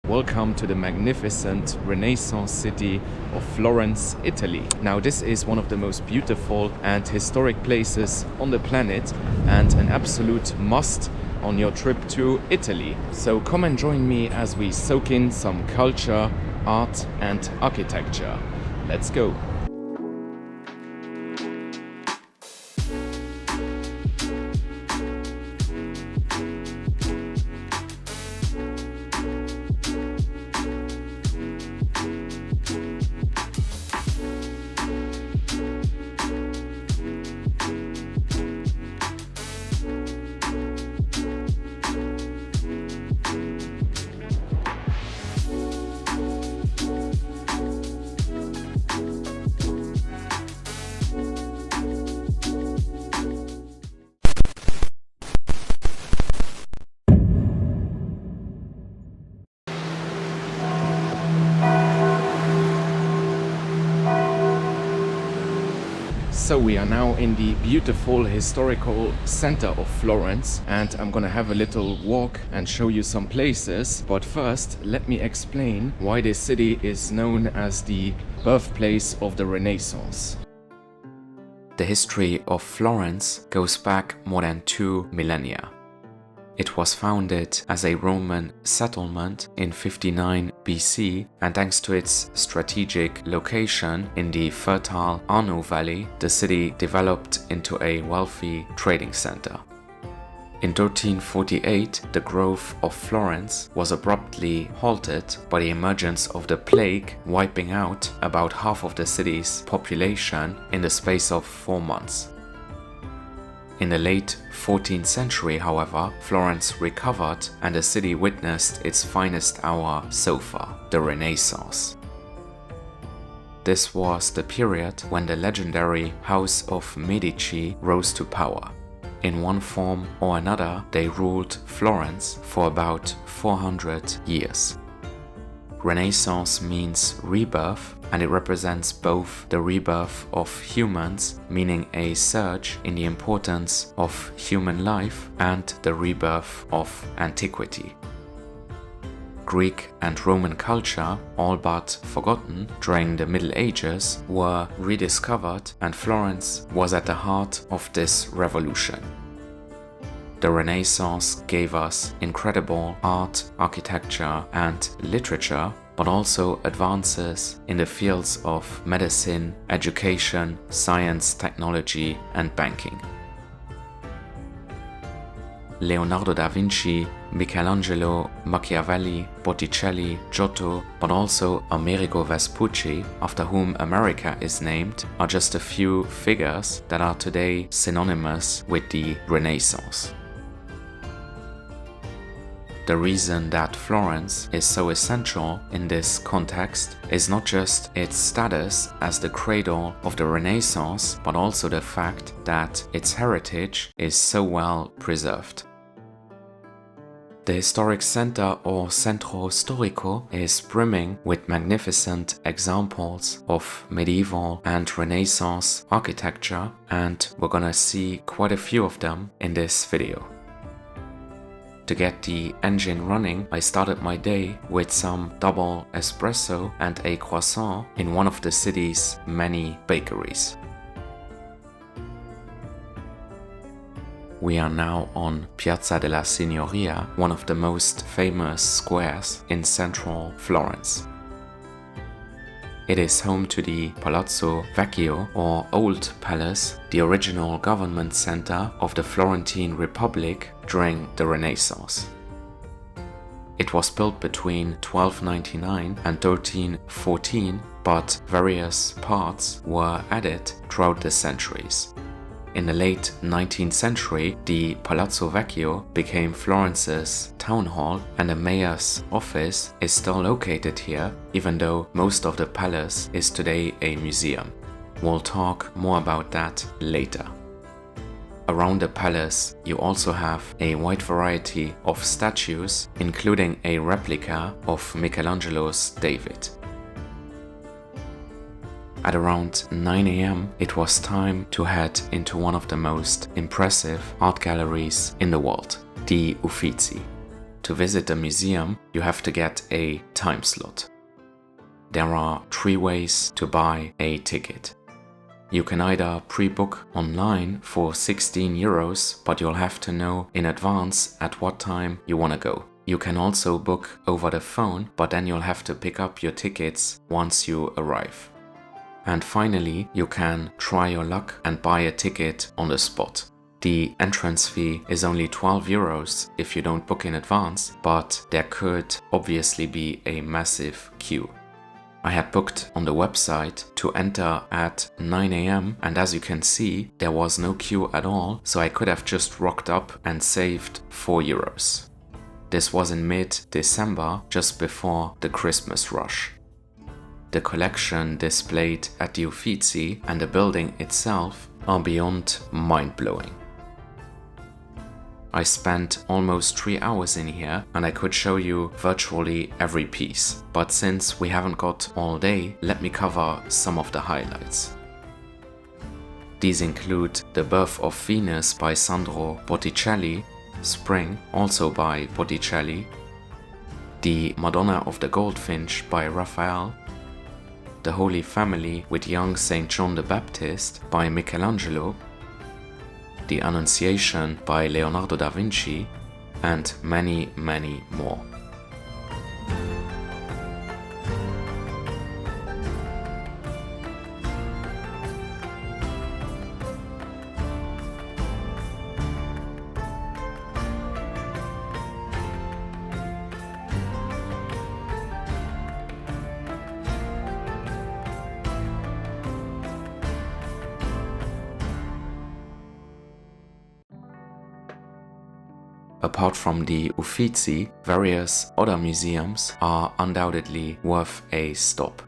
Welcome to the magnificent Renaissance city of Florence, Italy. Now this is one of the most beautiful and historic places on the planet and an absolute must on your trip to Italy. So come and join me as we soak in some culture, art and architecture. Let's go! So we are now in the beautiful historical center of Florence and I'm gonna have a little walk and show you some places. But first, let me explain why this city is known as the birthplace of the Renaissance. The history of Florence goes back more than 2 millennia. It was founded as a Roman settlement in 59 BC, and thanks to its strategic location in the fertile Arno Valley, the city developed into a wealthy trading center. In 1348, the growth of Florence was abruptly halted by the emergence of the plague, wiping out about half of the city's population in the space of 4 months. In the late 14th century, however, Florence recovered and the city witnessed its finest hour so far, the Renaissance. This was the period when the legendary House of Medici rose to power. In one form or another, they ruled Florence for about 400 years. Renaissance means rebirth, and it represents both the rebirth of humans, meaning a surge in the importance of human life, and the rebirth of antiquity. Greek and Roman culture, all but forgotten during the Middle Ages, were rediscovered, and Florence was at the heart of this revolution. The Renaissance gave us incredible art, architecture and literature, but also advances in the fields of medicine, education, science, technology and banking. Leonardo da Vinci, Michelangelo, Machiavelli, Botticelli, Giotto, but also Amerigo Vespucci, after whom America is named, are just a few figures that are today synonymous with the Renaissance. The reason that Florence is so essential in this context is not just its status as the cradle of the Renaissance, but also the fact that its heritage is so well preserved. The historic center, or Centro Storico, is brimming with magnificent examples of medieval and Renaissance architecture, and we're gonna see quite a few of them in this video. To get the engine running, I started my day with some double espresso and a croissant in one of the city's many bakeries. We are now on Piazza della Signoria, one of the most famous squares in central Florence. It is home to the Palazzo Vecchio, or Old Palace, the original government center of the Florentine Republic during the Renaissance. It was built between 1299 and 1314, but various parts were added throughout the centuries. In the late 19th century, the Palazzo Vecchio became Florence's town hall, and the mayor's office is still located here, even though most of the palace is today a museum. We'll talk more about that later. Around the palace, you also have a wide variety of statues, including a replica of Michelangelo's David. At around 9 AM, it was time to head into one of the most impressive art galleries in the world, the Uffizi. to visit the museum, you have to get a time slot. There are 3 ways to buy a ticket. You can either pre-book online for €16, but you'll have to know in advance at what time you want to go. You can also book over the phone, but then you'll have to pick up your tickets once you arrive. And finally, you can try your luck and buy a ticket on the spot. The entrance fee is only €12 if you don't book in advance, but there could obviously be a massive queue. I had booked on the website to enter at 9 AM, and as you can see, there was no queue at all, so I could have just rocked up and saved €4. This was in mid-December, just before the Christmas rush. The collection displayed at the Uffizi and the building itself are beyond mind-blowing. I spent almost 3 hours in here and I could show you virtually every piece, but since we haven't got all day, let me cover some of the highlights. These include The Birth of Venus by Sandro Botticelli, Spring, also by Botticelli, The Madonna of the Goldfinch by Raphael, The Holy Family with Young St. John the Baptist by Michelangelo, The Annunciation by Leonardo da Vinci, and many, many more. Apart from the Uffizi, various other museums are undoubtedly worth a stop.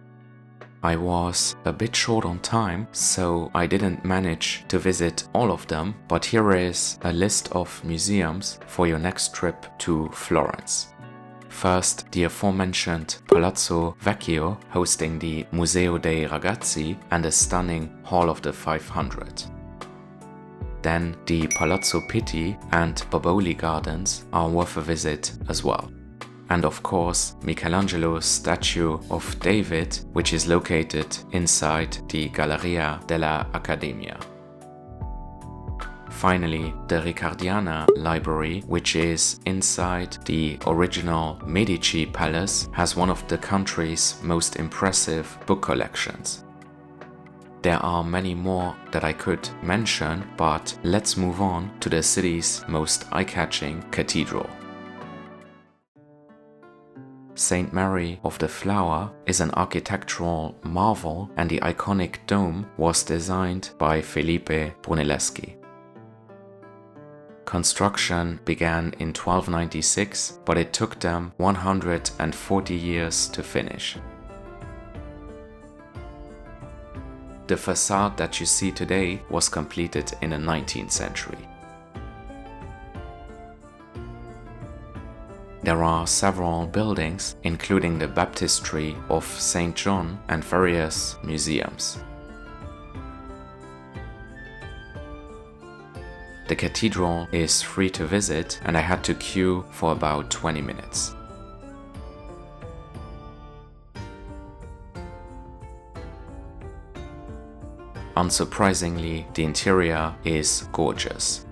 I was a bit short on time, so I didn't manage to visit all of them, but here is a list of museums for your next trip to Florence. First, the aforementioned Palazzo Vecchio, hosting the Museo dei Ragazzi and the stunning Hall of the 500. Then the Palazzo Pitti and Boboli Gardens are worth a visit as well. And of course, Michelangelo's statue of David, which is located inside the Galleria della Accademia. Finally, the Ricardiana Library, which is inside the original Medici Palace, has one of the country's most impressive book collections. There are many more that I could mention, but let's move on to the city's most eye-catching cathedral. St. Mary of the Flower is an architectural marvel, and the iconic dome was designed by Felipe Brunelleschi. Construction began in 1296, but it took them 140 years to finish. The facade that you see today was completed in the 19th century. There are several buildings, including the baptistry of St. John and various museums. The cathedral is free to visit, and I had to queue for about 20 minutes. Unsurprisingly, the interior is gorgeous.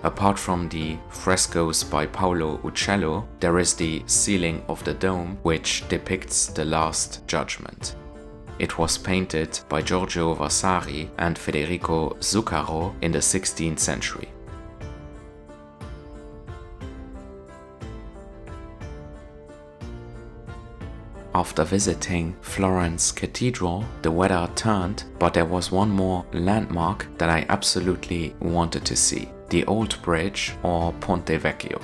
Apart from the frescoes by Paolo Uccello, there is the ceiling of the dome, which depicts the Last Judgment. It was painted by Giorgio Vasari and Federico Zuccaro in the 16th century. After visiting Florence Cathedral, the weather turned, but there was one more landmark that I absolutely wanted to see: the Old Bridge, or Ponte Vecchio.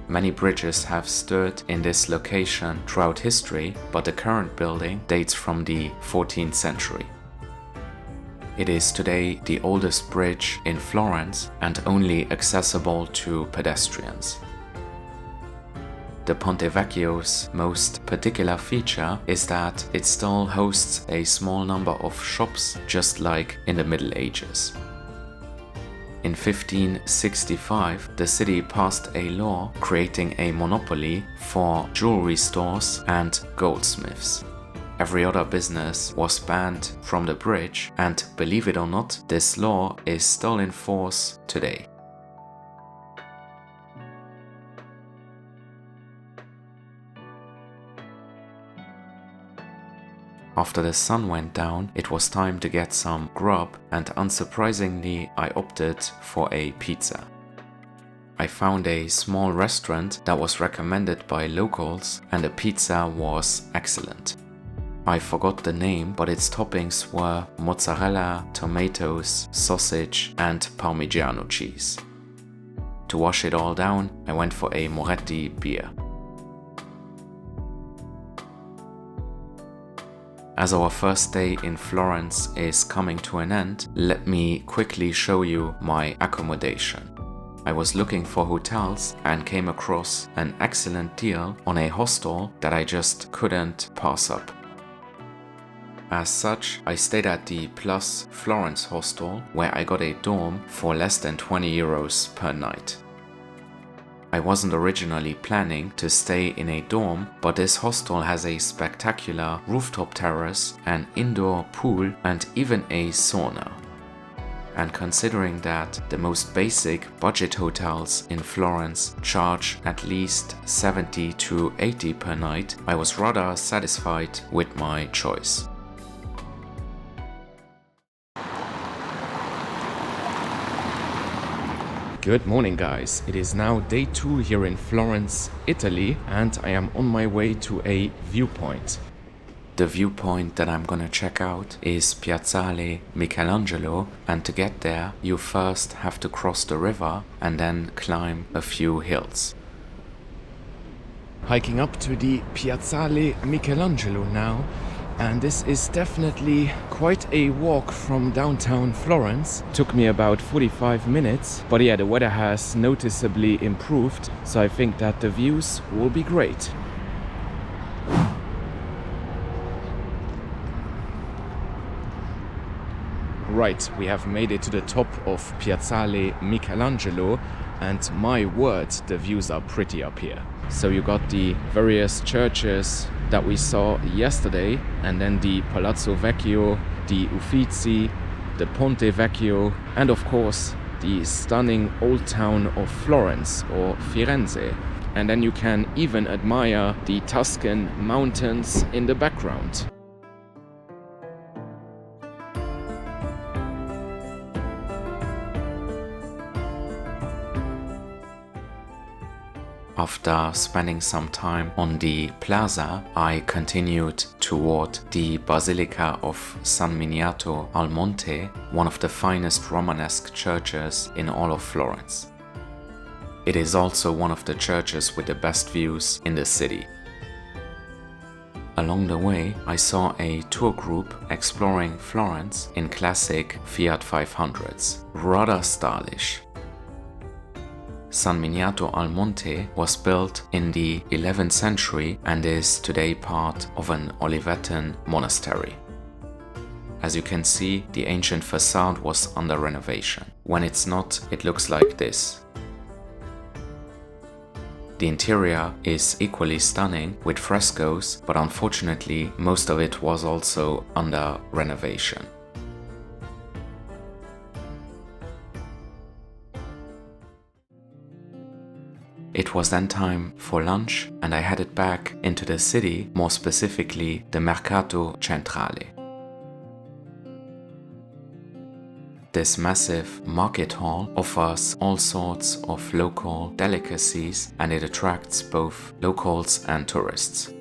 Many bridges have stood in this location throughout history, but the current building dates from the 14th century. It is today the oldest bridge in Florence and only accessible to pedestrians. The Ponte Vecchio's most particular feature is that it still hosts a small number of shops, just like in the Middle Ages. In 1565, the city passed a law creating a monopoly for jewelry stores and goldsmiths. Every other business was banned from the bridge, and believe it or not, this law is still in force today. After the sun went down, it was time to get some grub, and unsurprisingly, I opted for a pizza. I found a small restaurant that was recommended by locals, and the pizza was excellent. I forgot the name, but its toppings were mozzarella, tomatoes, sausage, and Parmigiano cheese. To wash it all down, I went for a Moretti beer. As our first day in Florence is coming to an end, let me quickly show you my accommodation. I was looking for hotels and came across an excellent deal on a hostel that I just couldn't pass up. As such, I stayed at the Plus Florence hostel, where I got a dorm for less than 20 euros per night. I wasn't originally planning to stay in a dorm, but this hostel has a spectacular rooftop terrace, an indoor pool, and even a sauna. And considering that the most basic budget hotels in Florence charge at least 70 to 80 per night, I was rather satisfied with my choice. Good morning, guys. It is now day 2 here in Florence, Italy, and I am on my way to a viewpoint. The viewpoint that I'm gonna check out is Piazzale Michelangelo, and to get there you first have to cross the river and then climb a few hills. Hiking up to the Piazzale Michelangelo now, and this is definitely quite a walk from downtown Florence. Took me about 45 minutes, but yeah, the weather has noticeably improved, so I think that the views will be great. Right, we have made it to the top of Piazzale Michelangelo, and my word, the views are pretty up here. So you got the various churches that we saw yesterday, and then the Palazzo Vecchio, the Uffizi, the Ponte Vecchio, and of course the stunning old town of Florence or Firenze. And then you can even admire the Tuscan mountains in the background. After spending some time on the Piazza, I continued toward the Basilica of San Miniato al Monte, one of the finest Romanesque churches in all of Florence. It is also one of the churches with the best views in the city. Along the way, I saw a tour group exploring Florence in classic Fiat 500s, rather stylish. San Miniato al Monte was built in the 11th century and is today part of an Olivetan monastery. As you can see, the ancient facade was under renovation. When it's not, it looks like this. The interior is equally stunning with frescoes, but unfortunately most of it was also under renovation. It was then time for lunch, and I headed back into the city, more specifically the Mercato Centrale. This massive market hall offers all sorts of local delicacies, and it attracts both locals and tourists.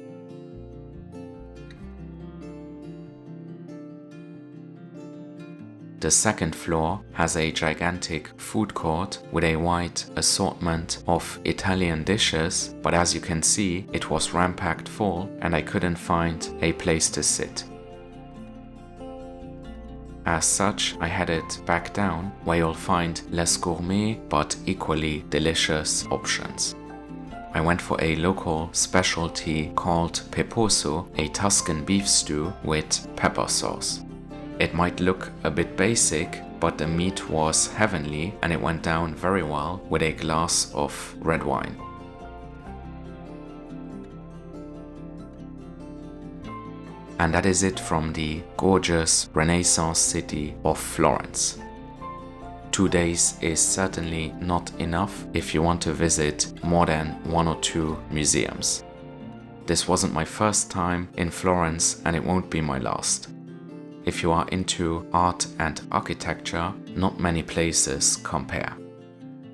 The second floor has a gigantic food court with a wide assortment of Italian dishes, but as you can see, it was ram-packed full and I couldn't find a place to sit. As such, I headed back down, where you'll find less gourmet but equally delicious options. I went for a local specialty called peposo, a Tuscan beef stew with pepper sauce. It might look a bit basic, but the meat was heavenly and it went down very well with a glass of red wine. And that is it from the gorgeous Renaissance city of Florence. 2 days is certainly not enough if you want to visit more than 1 or 2 museums. This wasn't my first time in Florence and it won't be my last. If you are into art and architecture, not many places compare.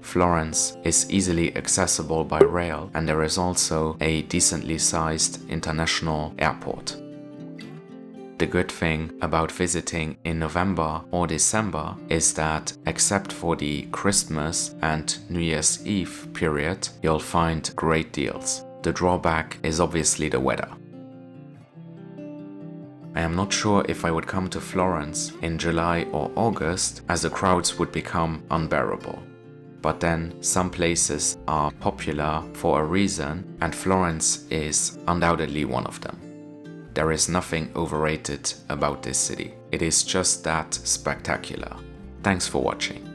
Florence is easily accessible by rail and there is also a decently sized international airport. The good thing about visiting in November or December is that, except for the Christmas and New Year's Eve period, you'll find great deals. The drawback is obviously the weather. I am not sure if I would come to Florence in July or August, as the crowds would become unbearable. But then some places are popular for a reason, and Florence is undoubtedly one of them. There is nothing overrated about this city. It is just that spectacular. Thanks for watching.